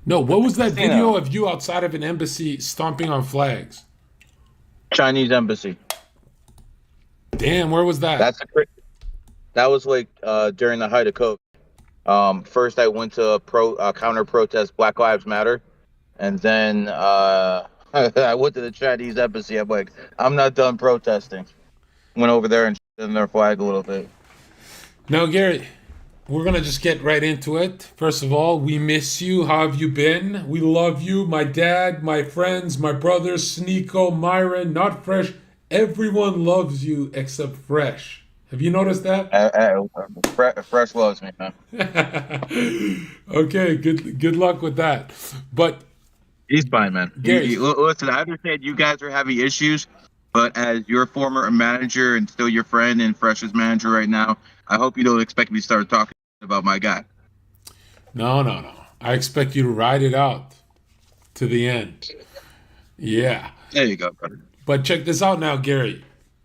No, what was that video Casino. of you outside of an embassy stomping on flags? Chinese embassy. Damn, where was that? That's a cra- that was like during the height of COVID. First I went to counter protest Black Lives Matter, and then I went to the Chinese embassy. I'm like, I'm not done protesting. Went over there and in their flag a little bit. Now, Gary, we're gonna just get right into it. First of all, we miss you. How have you been? We love you. My dad, my friends, my brothers, Sneeko, Myron, Not Fresh. Everyone loves you except Fresh. Have you noticed that? Fresh loves me, man. Okay, good luck with that. But He's fine, man. Gary, Listen, I understand you guys are having issues, but as your former manager and still your friend and Fresh's manager right now, I hope you don't expect me to start talking about my guy. no, no, no. I expect you to ride it out to the end. Yeah. There you go, brother. But check this out now, Gary.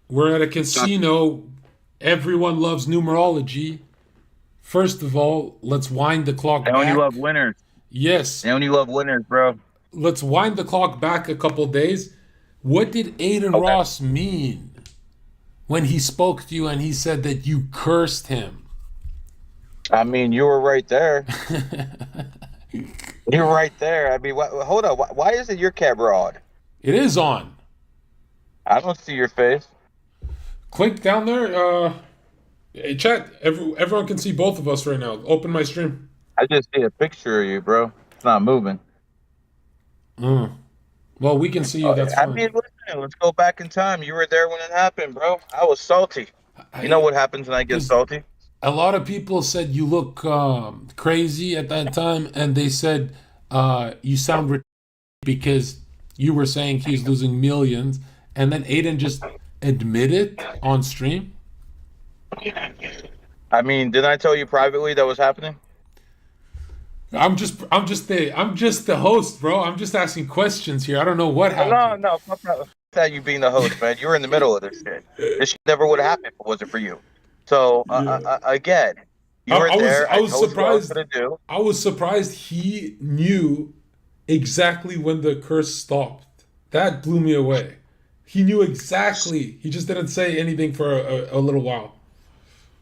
We're at a Talk- casino. Everyone loves numerology. First of all, let's wind the clock They only love back. winners. Yes, They only love winners, bro. let's wind the clock back a couple days. What did Adin Okay. Ross mean when he spoke to you and he said that you cursed him? I mean, you were right there. You're right there. I mean, hold on. Why isn't your camera on? It is on. I don't see your face. Click down there. Hey, chat. Everyone can see both of us right now. Open my stream. I just see a picture of you, bro. It's not moving. Mm. Well, we can see you. That's I fine. mean, listen, let's go back in time. You were there when it happened, bro. I was salty. You know what happens when I get 'Cause salty? a lot of people said you look crazy at that time, and they said you sound because you were saying he's losing millions, and then Aiden just admitted on stream. I mean, didn't I tell you privately that was happening? I'm just the host, bro. I'm just asking questions here. I don't know what No, happened. no, fuck that. You being the host, man. You were in the middle of this shit. This shit never would have happened if it wasn't for you. So Yeah, again, you I, were I was there. I I was told you what I was surprised. gonna do. I was surprised he knew exactly when the curse stopped. That blew me away. He knew exactly. He just didn't say anything for a little while.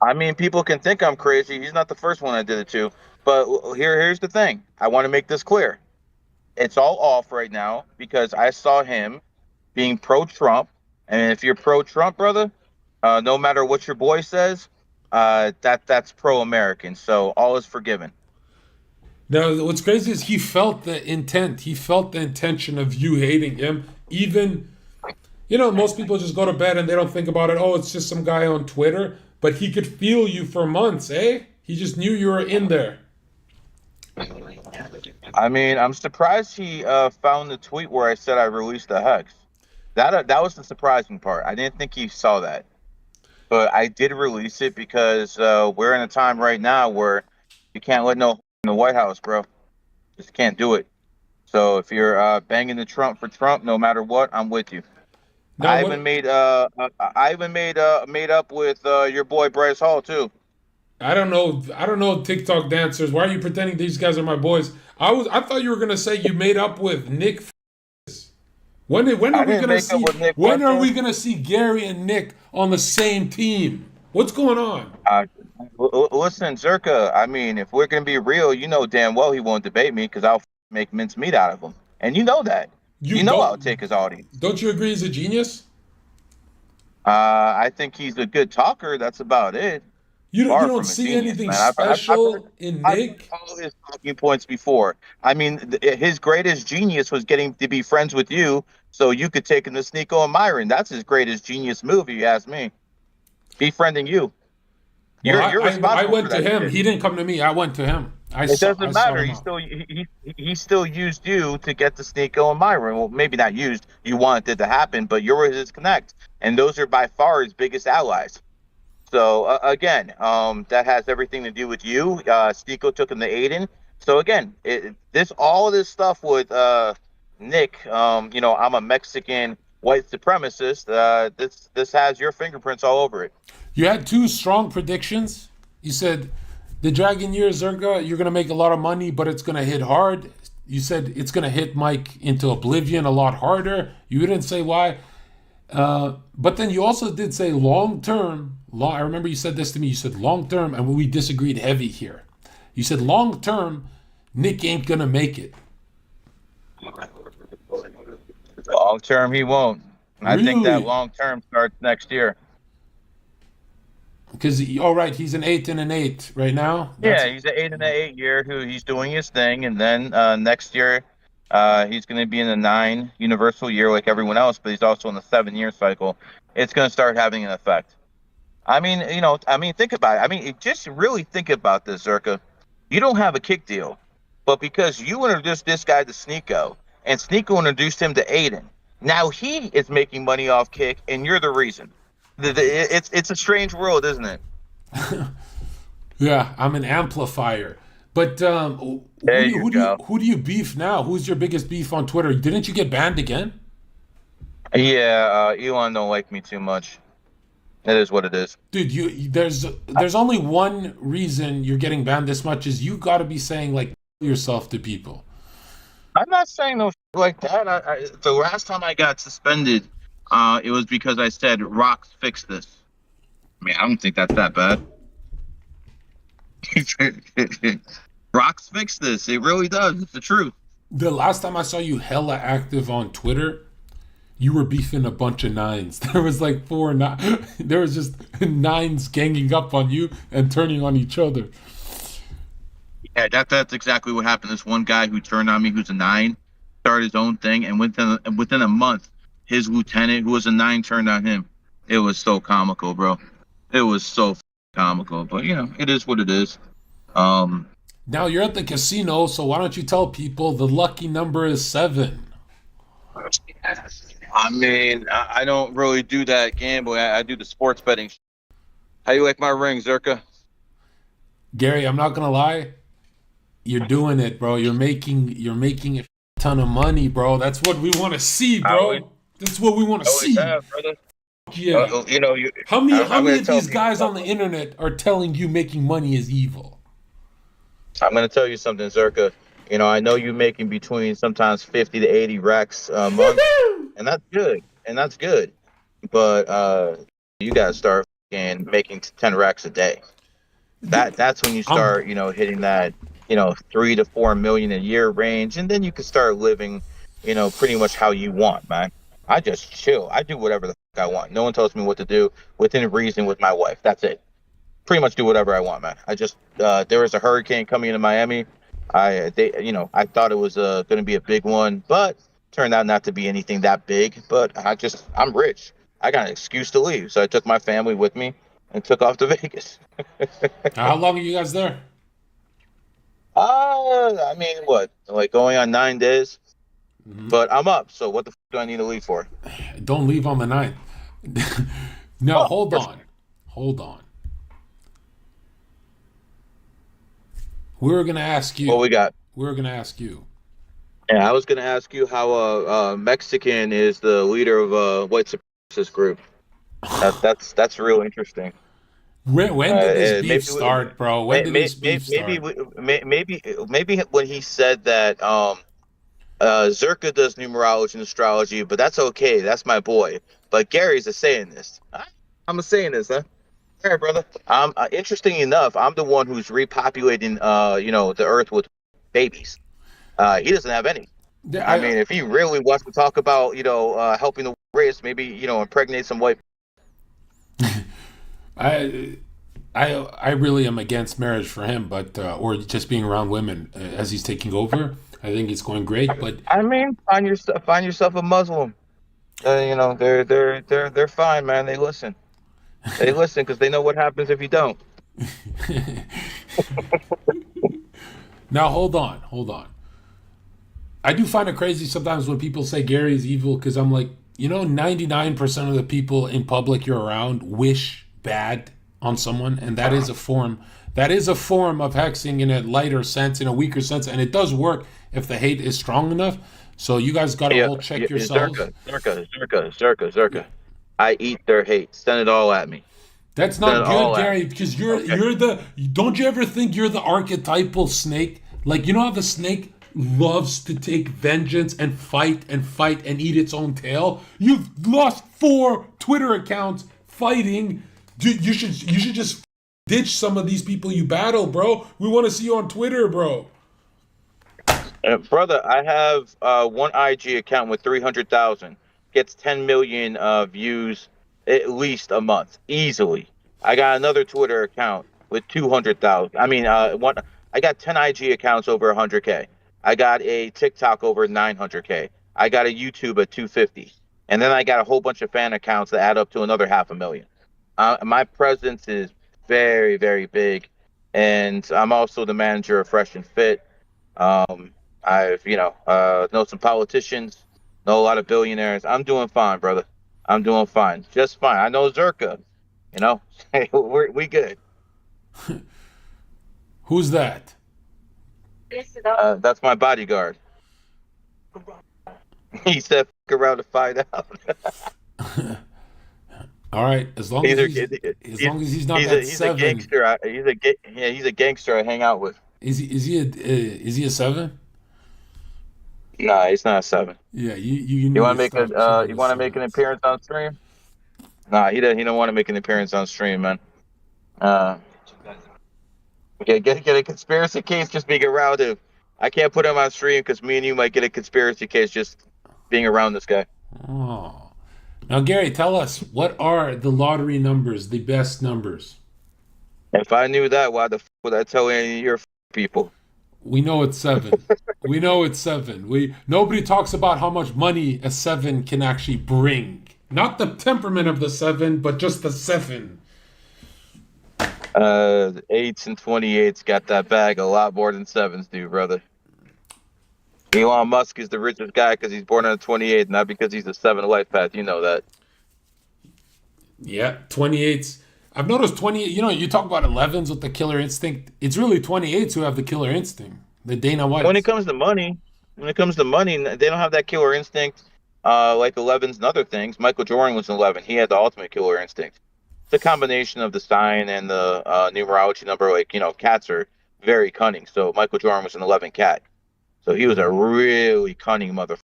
I mean, people can think I'm crazy. He's not the first one I did it to. But here's the thing. I want to make this clear. It's all off right now because I saw him being pro-Trump, and if you're pro-Trump, brother, no matter what your boy says, that's pro-American. So all is forgiven. Now, what's crazy is he felt the intent. He felt the intention of you hating him. Even, most people just go to bed and they don't think about it. Oh, it's just some guy on Twitter. But he could feel you for months, eh? He just knew you were in there. I mean, I'm surprised he found the tweet where I said I released the hex. That was the surprising part. I didn't think he saw that, but I did release it because we're in a time right now where you can't let no in the White House, bro. Just can't do it. So if you're banging the Trump for Trump, no matter what, I'm with you. Now, what? I even made up with your boy Bryce Hall too. I don't know. I don't know TikTok dancers. Why are you pretending these guys are my boys? I thought you were gonna say you made up with Nick. When are I we didn't gonna make up see? with Nick When are Fuentes. we gonna see Gary and Nick on the same team? What's going on? Uh, Listen, Zherka. I mean, if we're gonna be real, you know damn well he won't debate me because I'll make mincemeat out of him, and you know that. You You know I'll don't take his audience. don't you agree he's a genius? I think he's a good talker. That's about it. You Far don't from a see genius, anything man. special in I've heard Nick? all his talking points before. I mean, his greatest genius was getting to be friends with you, so you could take him to Sneeko and Myron. That's his greatest genius move, if you ask me. Befriending you. Well, You're I responsible for went to that him. shit. He didn't come to me. I went to him. It I doesn't sought matter. him out. He still used you to get to Sneeko and Myron. Well, maybe not used. You wanted it to happen, but you were his connect, and those are by far his biggest allies. So again, that has everything to do with you. Sneeko took him to Aiden. So again, all of this stuff with Nick. I'm a Mexican white supremacist. This has your fingerprints all over it. You had two strong predictions. You said the Dragon Year Zerga, you're gonna make a lot of money, but it's gonna hit hard. You said it's going to hit Mike into oblivion a lot harder. You didn't say why. But then you also did say long term. I remember you said this to me. You said long term, and we disagreed heavy here. You said long term, Nick ain't going to make it. Long term, he won't. I think that Really? long term starts next year. Because, all right, he's an 8 and an 8 right now. That's Yeah, he's an 8 and an 8 year who he's doing his thing, and then next year, he's going to be in a 9 universal year like everyone else, but he's also in the 7 year cycle. It's going to start having an effect. I mean, think about it. I mean, just really think about this, Zherka. You don't have a kick deal, but because you introduced this guy to Sneeko, and Sneeko introduced him to Adin, now he is making money off kick, and you're the reason. It's a strange world, isn't it? Yeah, I'm an amplifier. But There you go. who do you beef now? Who's your biggest beef on Twitter? Didn't you get banned again? Yeah, Elon don't like me too much. It is what it is. Dude, there's only one reason you're getting banned this much is you got to be saying like yourself to people. I'm not saying no like that. The last time I got suspended, it was because I said rocks fix this. I mean, I don't think that's that bad. Rocks fix this. It really does. It's the truth. The last time I saw you hella active on Twitter, you were beefing a bunch of nines. There was like there was just nines ganging up on you and turning on each other. Yeah, that's exactly what happened. This one guy who turned on me, who's a 9, started his own thing, and within a month, his lieutenant, who was a 9, turned on him. It was so comical, bro. It was so comical, but it is what it is. Now you're at the casino, so why don't you tell people the lucky number is 7? I mean, I don't really do that gambling. I do the sports betting. How you like my ring, Zherka? Garry, I'm not gonna lie. You're doing it, bro. You're making a ton of money, bro. That's what we want to see, bro. That's what we want to see. Have, brother. Yeah. How I'm many gonna of tell these people guys on the something. internet are telling you making money is evil? I'm going to tell you something, Zherka. I know you're making between sometimes 50 to 80 racks a month, and that's good. And that's good. But you got to start making 10 racks a day. That's when you I'm start, hitting that, 3 to 4 million a year range, and then you can start living, pretty much how you want, man. I just chill. I do whatever the fuck I want. No one tells me what to do within reason with my wife. That's it. Pretty much do whatever I want, man. I just there was a hurricane coming into Miami. I thought it was going to be a big one, but turned out not to be anything that big. But I'm rich. I got an excuse to leave, so I took my family with me and took off to Vegas. How long are you guys there? I mean, what, like going on 9 days? But I'm up, so what the do I need to leave for? Don't leave on the 9th. No, Oh, hold perfect. on. Hold on. We were gonna ask What you. we got? We were gonna ask you. Yeah, I was going to ask you how Mexican is the leader of a white supremacist group. That's real interesting. When did this beef Maybe start, bro? When did this beef maybe start? maybe when he said that Zherka does numerology and astrology, but that's okay. That's my boy. But Gary's a Satanist. I'm a Satanist, huh? All right, brother. Interesting enough, I'm the one who's repopulating the earth with babies. He doesn't have any. Yeah, I mean, if he really wants to talk about helping the race, maybe impregnate some white. I, I really am against marriage for him, but or just being around women as he's taking over. I think it's going great, but I mean, find yourself a Muslim. They're fine, man. They listen. They listen because they know what happens if you don't. now hold on. I do find it crazy sometimes when people say Gary is evil because I'm like, 99% of the people in public you're around wish bad on someone, and that is a form. That is a form of hexing in a lighter sense, in a weaker sense, and it does work if the hate is strong enough. So you guys got to Yeah, all check yeah, yourselves. Zherka. I eat their hate. Send it all at me. That's Send not it good, all at Gary, me. because Okay. don't you ever think you're the archetypal snake? Like, you know how the snake loves to take vengeance and fight and eat its own tail. You've lost 4 Twitter accounts fighting. Dude, you should just ditch some of these people you battle, bro. We want to see you on Twitter, bro. Brother, I have one IG account with 300,000, gets 10 million views at least a month, easily. I got another Twitter account with 200,000. I mean, one. I got 10 IG accounts over 100K. I got a TikTok over 900K. I got a YouTube at 250, and then I got a whole bunch of fan accounts that add up to another 500,000. My presence is very, very big, and I'm also the manager of Fresh and Fit. Um, I've, know some politicians, know a lot of billionaires. I'm doing fine, brother. I'm doing fine, just fine. I know Zherka, you know, we good. Who's that? That's my bodyguard. He said, "Fuck around to find out." All right, as long he's as a he's not that he's a seven. gangster. He's a gangster I hang out with. Is he a seven? Nah, he's not a seven. Yeah, you need to stop chilling You with want to make an sevens. appearance on stream? Nah, he don't want to make an appearance on stream, man. Uh, get a conspiracy case just being around him. I can't put him on stream because me and you might get a conspiracy case just being around this guy. Oh, now Gary, tell us what are the lottery numbers, the best numbers? If I knew that, why the would I tell any of your people? We know it's seven. We know it's seven. We Nobody talks about how much money a seven can actually bring. Not the temperament of the seven, but just the seven. Eights and 28s got that bag a lot more than sevens do, brother. Elon Musk is the richest guy because he's born on a 28, not because he's a seven life path. You know that. Yeah, 28s. I've noticed 28, you talk about 11s with the killer instinct. It's really 28s who have the killer instinct. The Dana When it Whites. comes to money, they don't have that killer instinct like 11s and other things. Michael Jordan was an 11. He had the ultimate killer instinct. The combination of the sign and the numerology number, like, cats are very cunning. So Michael Jordan was an 11 cat. So he was a really cunning mother.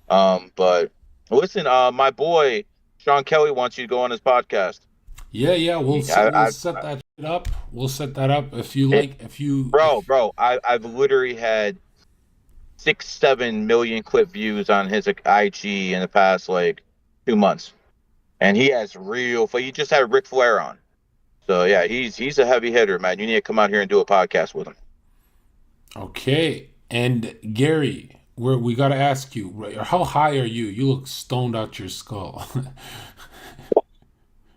But listen, my boy Sean Kelly wants you to go on his podcast. Yeah, we'll I, set that shit up. We'll set that up if you it, like. If you bro, if bro, I've literally had 6, 7 million clip views on his IG in the past like 2 months, and he has real. He just had Ric Flair on, so yeah, he's a heavy hitter, man. You need to come out here and do a podcast with him. Okay, and Gary, we got to ask you, right, how high are you? You look stoned out your skull.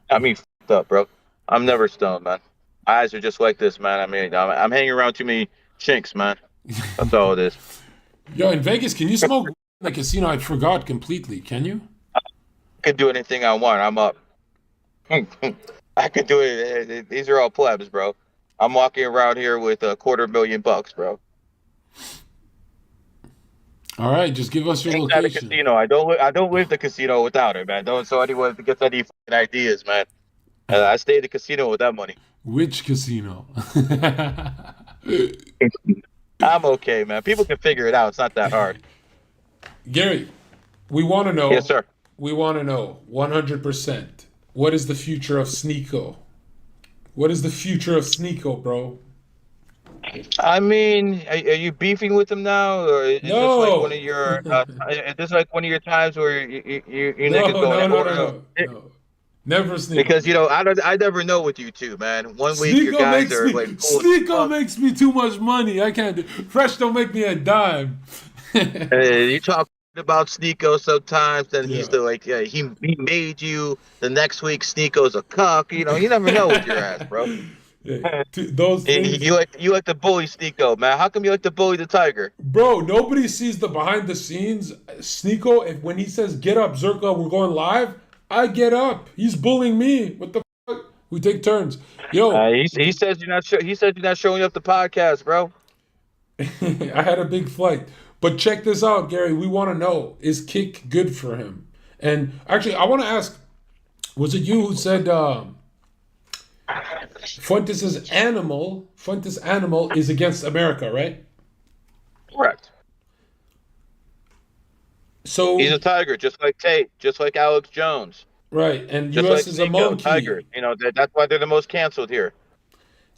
I mean, f***ed up, bro. I'm never stoned, man. Eyes are just like this, man. I mean, I'm hanging around too many chinks, man. That's all it is. Yo, in Vegas, can you smoke in the casino? I forgot completely. Can you? I can do anything I want. I'm up. I can do it. These are all plebs, bro. I'm walking around here with $250,000, bro. All right, just give us your Ain't that a location. casino? I don't leave the casino without it, man. Don't so anyone gets any fucking ideas, man. I stay at the casino with that money. Which casino? I'm okay, man. People can figure it out. It's not that hard. Gary, we want to Yes, know. sir. We want to know 100%. What is the future of Sneeko? What is the future of Sneeko, bro? I mean, are you beefing with him now, or is this like one of No. your? Is this like one of your times where you niggas No, go in no, no, no, order? no, no. Never Because Sneeko. I never know with you two, man. One week your guys are like cool as Sneeko fuck. makes me too much money. I can't do Fresh don't make me a dime. You talk about Sneeko sometimes, then he's Yeah. the like, yeah, he made you. The next week, Sneeko's a cuck. You never know with your ass, bro. Yeah, those things. You like to bully Sneeko, man. How come you like to bully the tiger? Bro, nobody sees the behind the scenes. Sneeko, when he says get up, Zherka, we're going live, I get up. He's bullying me. What the fuck? We take turns. Yo, He says you're not he said you're not showing up the podcast, bro. I had a big flight. But check this out, Gary. We want to know, is kick good for him? And actually, I want to ask, was it you who said Fuentes Animal is against America, right? Correct. So, He's a tiger, just like Tate, just like Alex Jones, right, and just US like is a Sneeko. Tigers. monkey. That's why they're the most canceled here.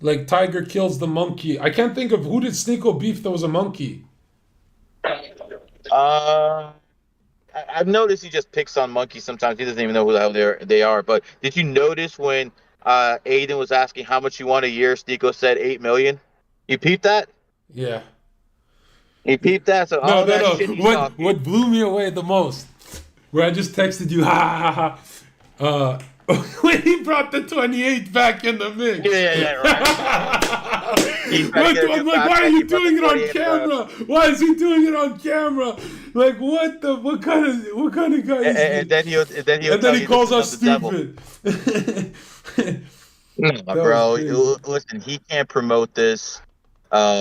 Like Tiger kills the monkey. I can't think of who did Sneeko beef that was a monkey. Uh, I've noticed he just picks on monkeys sometimes. He doesn't even know who the hell they are. But did you notice when Adin was asking how much you want a year, Sneeko said 8 million? You peeped that? Yeah. He peeped that. So No, all no, that no. shit he's talking. What blew me away the most, where I just texted you, ha ha ha, when he brought the 28 back in the Yeah, mix. yeah, yeah, right. He's trying to What? get a new I'm like, why are contract. He you brought the doing it on 28. camera? Why is he doing it on camera? Like, what kind of guy And, is and this? then he'll And then tell he you this calls is of us the devil. stupid. No, That was bro. crazy. Listen, he can't promote this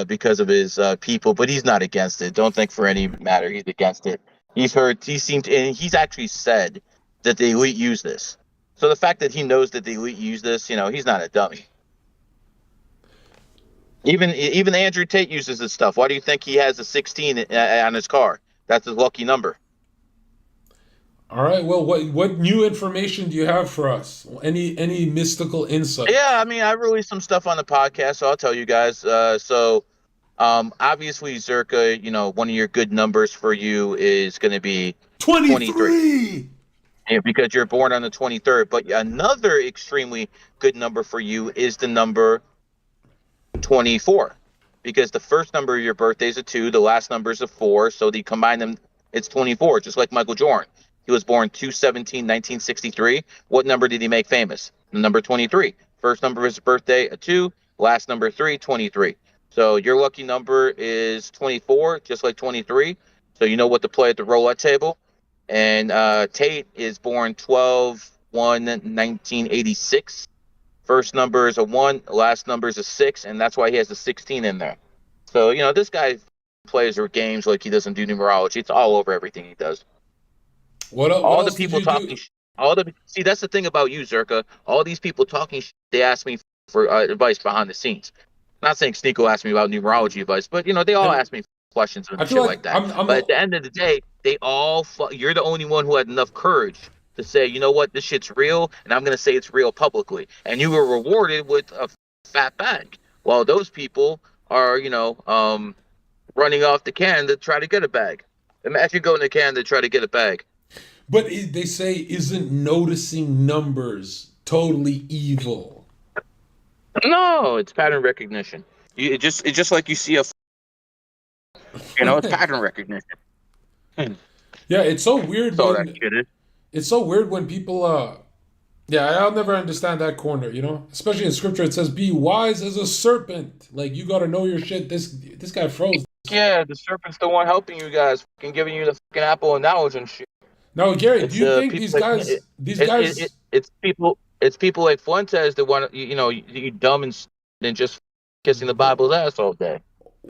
because of his people, but he's not against it. Don't think for any matter he's against it. He's heard, and he's actually said that the elite use this. So the fact that he knows that the elite use this, he's not a dummy. Even Andrew Tate uses this stuff. Why do you think he has a 16 on his car? That's his lucky number. All right. Well, what new information do you have for us? Any mystical Yeah, insights? I mean, I released some stuff on the podcast, so I'll tell you guys. Obviously, Zherka, one of your good numbers for you is going to be 23. 23. Yeah, because you're born on the 23rd. But another extremely good number for you is the number 24, because the first number of your birthday is a 2, the last number is a 4, so they combine them, it's 24, just like Michael Jordan. He was born 2/17/1963. What number did he make famous? The number 23. First number of his birthday, a 2, last number 3, 23. So your lucky number is 24, just like 23. So you know what to play at the roulette table. And Tate is born 12/1/1986. First number is a 1, last number is a 6, and that's why he has a 16 in there. So, this guy plays or games like he doesn't do numerology. It's all over everything he does. What All the else did people you talking, do? all the see, that's the thing about you, Zherka. All these people talking, they ask me for advice behind the scenes. Not saying Sneeko asked me about numerology advice, but they all And ask me questions I and feel shit like like that. I'm But at the the end of the day, they all you're the only one who had enough courage to say, you know what, this shit's real, and I'm gonna say it's real publicly. And you were rewarded with a fat bag, while those people are, running off the can to try to get a bag. Imagine going to Canada to try to get a bag. but they say isn't noticing numbers totally evil? No, it's pattern recognition. It's just like you see it's pattern recognition. That's Yeah, it's so weird all that when shit is. people yeah, I'll never understand that corner, Especially in scripture it says be wise as a serpent. Like you got to know your shit. This guy froze. Yeah, the serpent's the one helping you guys, fucking giving you the fucking apple of knowledge and shit. Now, Gary, do It's you think people like these guys it's people like Fuentes that want you dumb and than just kissing the Bible's ass all day.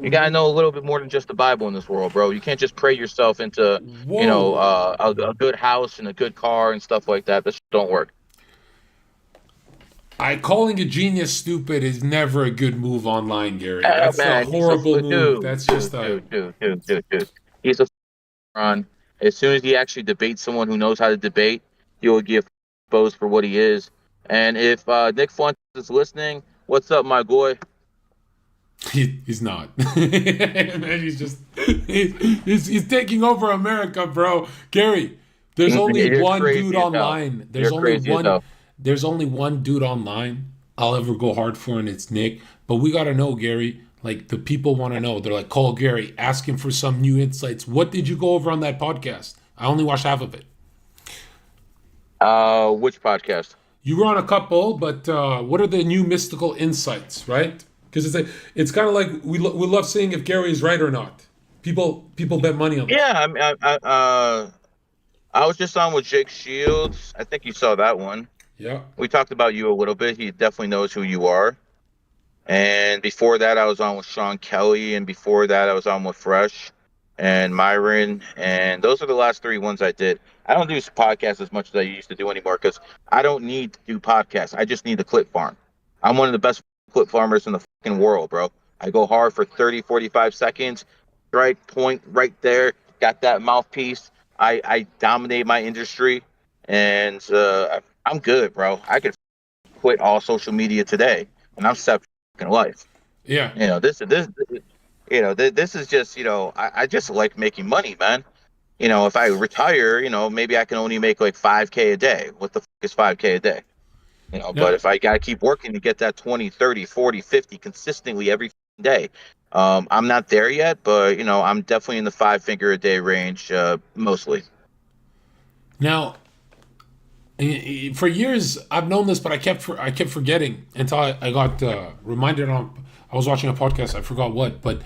You gotta know a little bit more than just the Bible in this world, bro. You can't just pray yourself into whoa. a good house and a good car and stuff like that. This don't work. I calling a genius stupid is never a good move online, Gary. Oh, That's a man, he's a horrible move. dude, That's dude, just a dude, dude, dude, dude, dude. He's a run. As soon as he actually debates someone who knows how to debate, he will get exposed for what he is. And if Nick Fuentes is listening, what's up, my boy? he's not. he's just he's taking over America, bro. Gary, there's only You're one dude crazy as hell. online. You're crazy as hell. There's only one dude online I'll ever go hard for, and it's Nick. But we gotta know, Gary. Like the people want to know. They're like, call Gary, ask him for some new insights. What did you go over on that podcast? I only watched half of it. Which podcast? You were on a couple, but what are the new mystical insights, right? Because it's kind of like we love seeing if Gary is right or not. People bet money on this. Yeah, I was just on with Jake Shields. I think you saw that one. Yeah. We talked about you a little bit. He definitely knows who you are. And before that, I was on with Sean Kelly, and before that, I was on with Fresh and Myron, and those are the last three ones I did. I don't do podcasts as much as I used to do anymore because I don't need to do podcasts. I just need the clip farm. I'm one of the best clip farmers in the fucking world, bro. I go hard for 30, 45 seconds, strike point right there. Got that mouthpiece. I dominate my industry, and I'm good, bro. I could quit all social media today, and I'm set for life. Yeah. This is just, I just like making money, man. If I retire, maybe I can only make like 5K a day. What the is 5K a day? But Now, if I got to keep working to get that 20, 30, 40, 50 consistently every day, I'm not there yet, but, I'm definitely in the five-figure a day range, mostly. now, for years I've known this, but I kept forgetting until I got reminded on. I was watching a podcast. I forgot what, but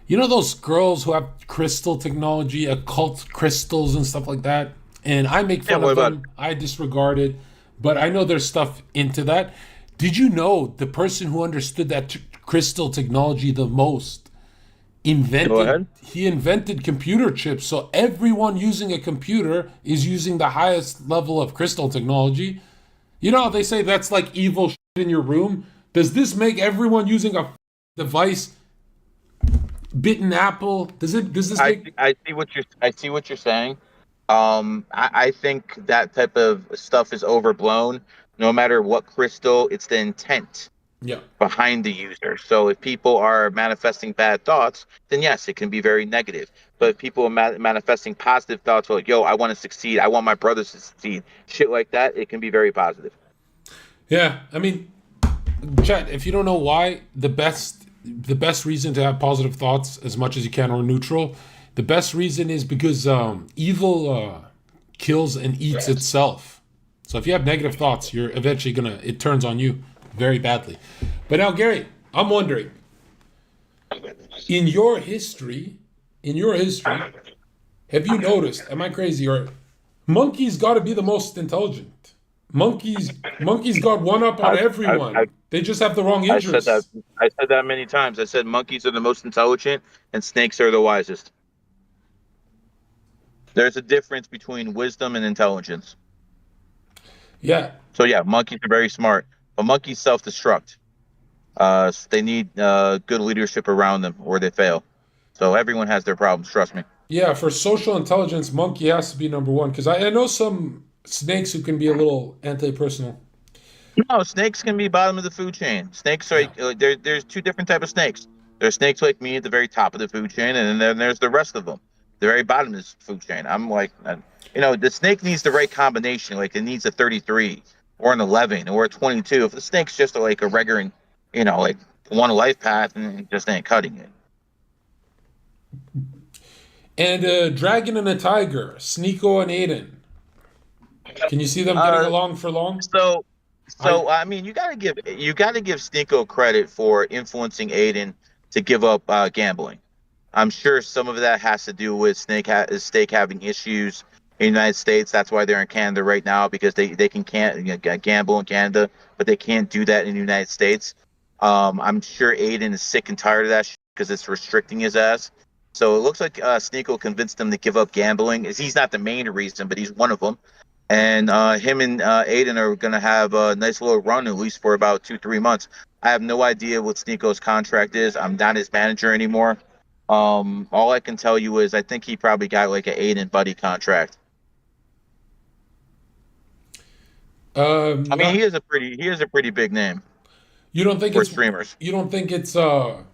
you know those girls who have crystal technology, occult crystals and stuff like that, and I make Yeah, fun what of about them. I disregard it, but I know there's stuff into that. Did you know the person who understood that crystal technology the most Go invented ahead. he invented computer chips, so everyone using a computer is using the highest level of crystal technology. You know how they say that's like evil shit in your room? Does this make everyone using a device bitten apple? Does this make I see what you're saying. I think that type of stuff is overblown. No matter what crystal, it's the intent yeah. behind the user. So if people are manifesting bad thoughts, then yes, it can be very negative. But if people are manifesting positive thoughts, like, yo, I want to succeed, I want my brothers to succeed, shit like that, it can be very positive. Yeah, I mean, Chad, if you don't know why, the best reason to have positive thoughts as much as you can or neutral, the best reason is because evil kills and eats itself. So if you have negative thoughts, you're eventually gonna it turns on you very badly. But now, Gary, I'm wondering, in your history, in your history, have you noticed? Am I crazy or monkeys got to be the most intelligent? Monkeys got one up on I've, I've, everyone. I've, They just have the wrong I said that. interests. I said that many times. I said monkeys are the most intelligent and snakes are the wisest. There's a difference between wisdom and intelligence. Yeah, So yeah, monkeys are very smart, but monkeys self-destruct. They need good leadership around them, or they fail. So everyone has their problems. Trust me. yeah. For social intelligence, monkey has to be number one because I know some snakes who can be a little anti-personal. No, snakes can be bottom of the food chain. Snakes are Yeah, like, there's two different type of snakes. There's snakes like me at the very top of the food chain, and then there's the rest of them, the very bottom of the food chain. I'm like, the snake needs the right combination. Like it needs a 33 or an 11 or a 22. If the snake's just like a regular, like one life path, and it just ain't cutting it. and a dragon and a tiger, Sneeko and Aiden. Can you see them getting Uh, along for long? so I I mean, you gotta give Sneeko credit for influencing Aiden to give up gambling. I'm sure some of that has to do with Steak having issues in the United States. That's why they're in Canada right now because they can't gamble in Canada, but they can't do that in the United States. I'm sure Aiden is sick and tired of that because it's restricting his ass. So it looks like Sneeko convinced him to give up gambling. He's not the main reason, but he's one of them. And him and Aiden are going to have a nice little run, at least for about 2, 3 months. I have no idea what Sneeko's contract is. I'm not his manager anymore. All I can tell you is I think he probably got like an Aiden buddy contract. I mean, not. he is a pretty big name You don't think for it's streamers. you don't think it's a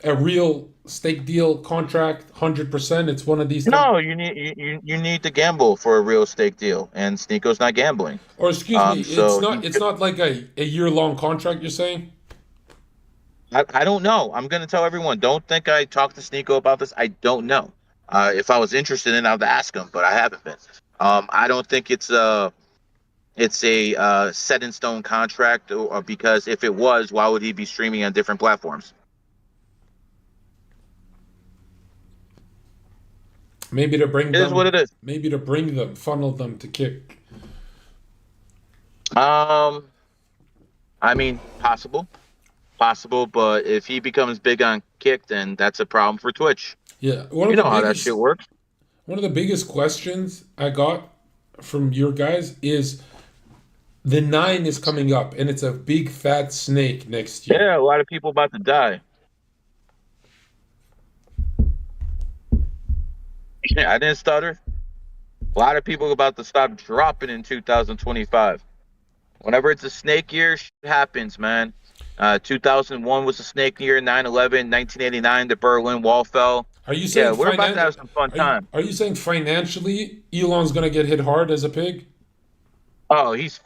real stake deal contract 100%? It's one of these things. No, you need to gamble for a real estate deal, and Sneeko's not gambling. Or excuse me, it's So not it's not like a year long contract you're saying? I don't know. I'm gonna tell everyone. Don't think I talked to Sneeko about this. I don't know. If I was interested in, I'd ask him, but I haven't been. I don't think it's a set in stone contract, or because if it was, why would he be streaming on different platforms? Maybe to bring It is what them it is. funnel them to kick. Um, I mean, possible, but if he becomes big on Kick, then that's a problem for Twitch. Yeah. You know how that shit works. One of the biggest questions I got from your guys is the 9 is coming up and it's a big fat snake next year. Yeah, a lot of people about to die. I didn't stutter. A lot of people are about to stop dropping in 2025. Whenever it's a snake year, shit happens, man. 2001 was a snake year. 9/11, 1989, the Berlin Wall fell. Are you Yeah, saying we're about to have some fun time. are you saying financially Elon's gonna get hit hard as a pig? Oh, he's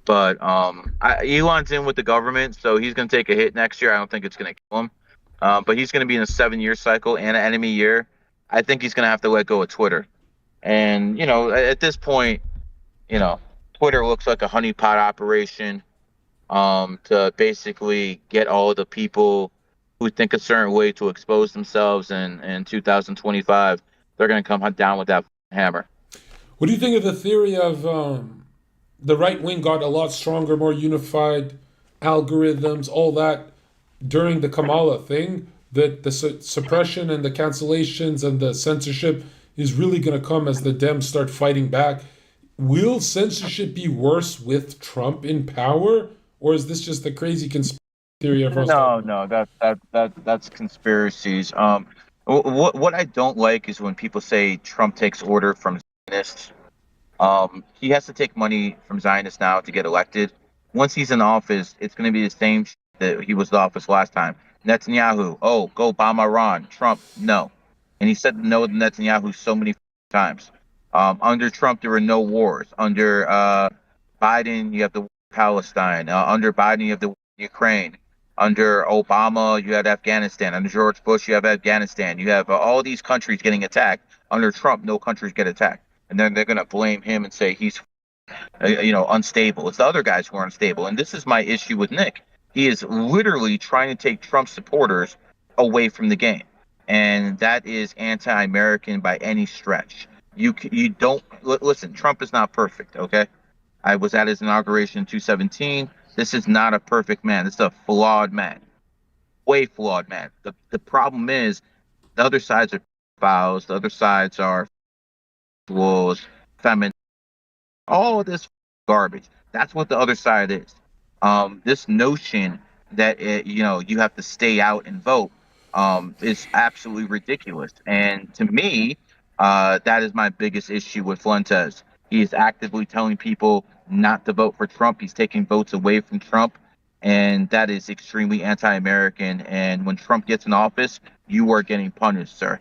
but Elon's in with the government, so he's going to take a hit next year. I don't think it's going to kill him, but he's going to be in a 7 year cycle and an enemy year. I think he's going to have to let go of Twitter. And at this point, you know, Twitter looks like a honeypot operation to basically get all of the people who think a certain way to expose themselves. And in 2025, they're going to come down with that hammer. What do you think of the theory of the right wing got a lot stronger, more unified, algorithms, all that during the Kamala thing? That the suppression and the cancellations and the censorship is really going to come as the Dems start fighting back. Will censorship be worse with Trump in power, or is this just the crazy conspiracy theory everyone's talking No, about? no, that's conspiracies. What I don't like is when people say Trump takes order from Zionists. He has to take money from Zionists now to get elected. Once he's in office, it's going to be the same that he was in office last time. Netanyahu, oh, go bomb Iran. Trump, no, and he said no to Netanyahu so many times. Under Trump, there were no wars. Under Biden, you have the war in Palestine. Under Biden, you have the war in Ukraine. Under Obama, you had Afghanistan. Under George Bush, you have Afghanistan. You have all these countries getting attacked. Under Trump, no countries get attacked. And then they're going to blame him and say he's, unstable. It's the other guys who are unstable. And this is my issue with Nick. He is literally trying to take Trump supporters away from the game. And that is anti-American by any stretch. You don't listen. Trump is not perfect. Okay, I was at his inauguration in 2017. This is not a perfect man. This is a flawed man, way flawed man. The problem is the other sides are fouls. The other sides are wolves, feminine, all of this garbage. That's what the other side is. This notion that you have to stay out and vote is absolutely ridiculous. And to me, that is my biggest issue with Fuentes. He is actively telling people not to vote for Trump. He's taking votes away from Trump, and that is extremely anti-American. And when Trump gets in office, you are getting punished, sir.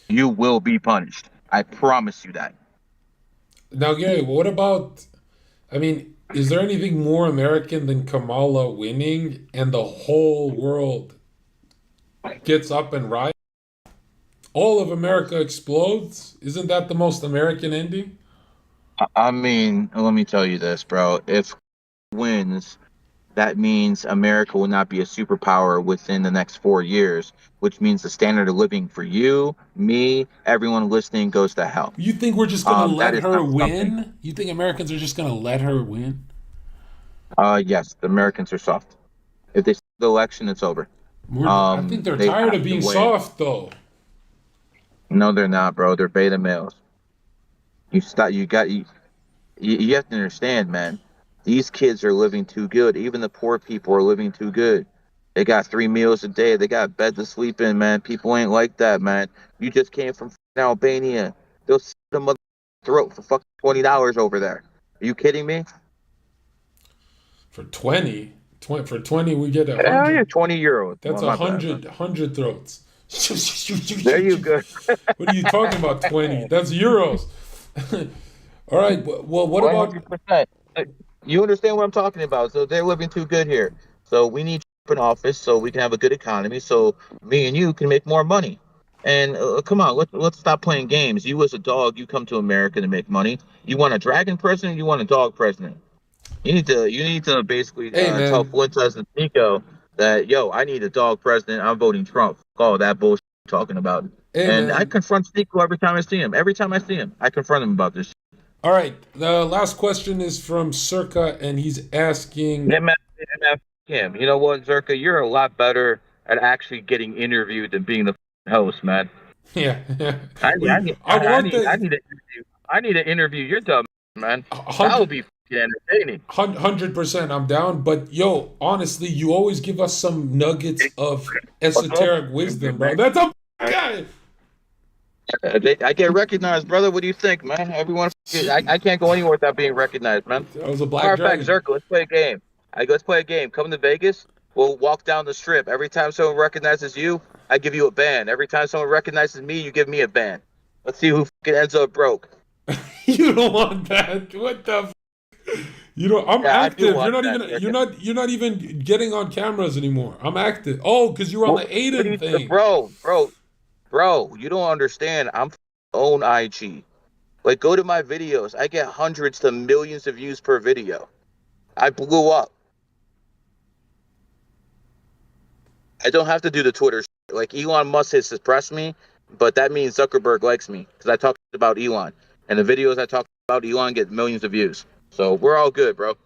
You will be punished. I promise you that. Now, Gary, what about? I mean, is there anything more American than Kamala winning and the whole world gets up and riots? All of America explodes? Isn't that the most American ending? I mean, let me tell you this, bro. If wins, that means America will not be a superpower within the next 4 years, which means the standard of living for you, me, everyone listening goes to hell. You think we're just gonna That let is her not something. win? You think Americans are just gonna let her win? Yes, the Americans are soft. If they steal the election, it's over. I think they're They tired have of to being win. soft, though. No, they're not, bro. They're beta males. You stop. You have to understand, man. These kids are living too good. Even the poor people are living too good. They got 3 meals a day. They got bed to sleep in, man. People ain't like that, man. You just came from Albania. They'll slit a mother throat for fucking $20 over there. Are you kidding me? For 20, for 20, we get a Hell yeah, hundred. 20 euros. That's Well, a my bad, bro. hundred throats. There you go. What are you talking about? 20? That's euros. All right. Well, what about? 100%. You understand what I'm talking about? So they're living too good here. So we need Trump in office so we can have a good economy. So me and you can make more money. And come on, let's stop playing games. You as a dog, you come to America to make money. You want a dragon president? You want a dog president? You need to basically Hey, tell man. Fuentes and Nico that yo, I need a dog president. I'm voting Trump. Fuck all that bullshit you're talking about. Hey, And I man. confront Nico every time I see him. Every time I see him, I confront him about this. All right. The last question is from Zherka, and he's asking. MF him. You know what, Zherka? You're a lot better at actually getting interviewed than being the host, man. Yeah. I need, I need, I want I the need to interview. I need to interview your dumb man. That would 100. be fucking entertaining. 100%, I'm down. But yo, honestly, you always give us some nuggets of What's up? esoteric wisdom, bro. That's a guy. I get recognized, brother. What do you think, man? Everyone, I can't go anywhere without being recognized, man. That was a Matter black of fact, dragon. Zherka, let's play a game. Let's play a game. Come to Vegas. We'll walk down the strip. Every time someone recognizes you, I give you a ban. Every time someone recognizes me, you give me a ban. Let's see who fucking ends up broke. You don't want that. What the? You know, I'm Yeah, I do active. You're want not that, even. You're Zherka. not. You're not even getting on cameras anymore. I'm active. Oh, because you were on the What do Adin you, thing. bro? You don't understand. I'm own IG. Like, go to my videos. I get hundreds to millions of views per video. I blew up. I don't have to do the Twitter. Like Elon Musk has suppressed me, but that means Zuckerberg likes me because I talk about Elon, and the videos I talk about Elon get millions of views. So we're all good, bro.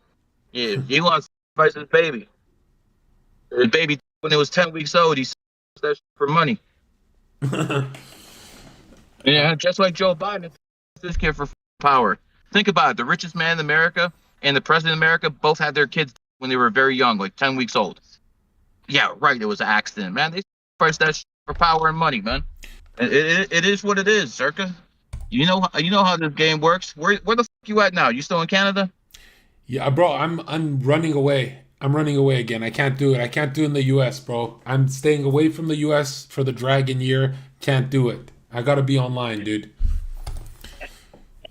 Yeah, Elon sacrificed his baby. His baby when it was 10 weeks old. He sacrificed that shit for money. Yeah, just like Joe Biden, this kid for power. Think about it: the richest man in America and the president of America both had their kids when they were very young, like 10 weeks old. Yeah, right. It was an accident, man. They sacrificed that shit for power and money, man. It is what it is, Zherka. You know how this game works. Where the fuck you at now? You still in Canada? Yeah, bro. I'm running away. I'm running away again. I can't do it. I can't do it in the U.S., bro. I'm staying away from the U.S. for the Dragon year. Can't do it. I gotta be online, dude.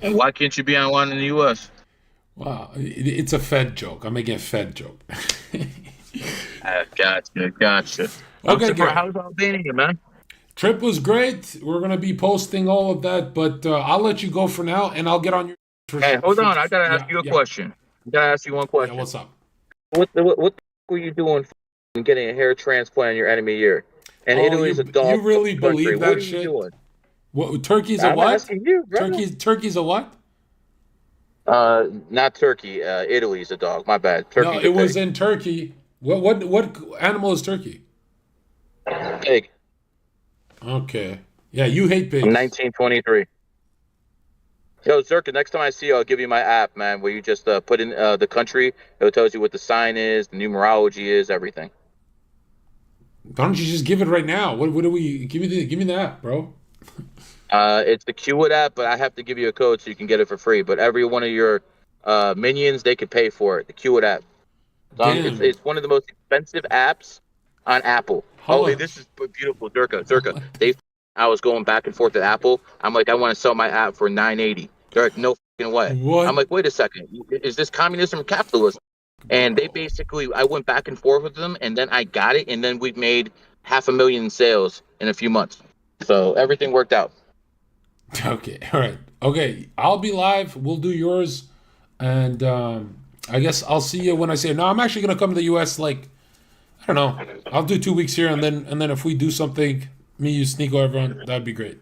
And why can't you be on one in the U.S.? Wow, it's a Fed joke. I'm making a Fed joke. Gotcha. I'm Okay, surprised. Gary. How's Albania, man? Trip was great. We're gonna be posting all of that, but I'll let you go for now, and I'll get on your. Hey, hold on. I gotta ask Yeah, you a yeah, question. I gotta ask you one yeah. question. What's up? What the fuck were you doing getting a hair transplant in your enemy year? And Oh, Italy's a you dog really country. believe What that are you shit? doing? What? Turkey's a I'm what? asking you, brother. Turkey's a what? Not Turkey. Italy's a dog. My bad. No, Turkey's a it was pig. in Turkey. What animal is Turkey? Pig. Okay. Yeah, you hate I'm pigs. 1923. Yo, Zerka, next time I see you, I'll give you my app, man, where you just put in the country. It tells you what the sign is, the numerology is, everything. Why don't you just give it right now? What do we give me the app, bro? It's the Qwit app, but I have to give you a code so you can get it for free. But every one of your minions, they could pay for it. The Qwit app. Damn. It's one of the most expensive apps on Apple. How Oh, hey, this much? is beautiful, Zerka. What? I was going back and forth at Apple. I'm like, I want to sell my app for 980. They're like, no fucking way. I'm What, like, wait a second, is this communism or capitalism? And they bro? basically, I went back and forth with them, and then I got it, and then we've made 500,000 in sales in a few months. So everything worked out. Okay, all right. Okay, I'll be live. We'll do yours, and I guess I'll see you when I say no. I'm actually gonna come to the U.S. Like I don't know. I'll do 2 weeks here, and then if we do something, me, you, Sneeko, everyone, that'd be great.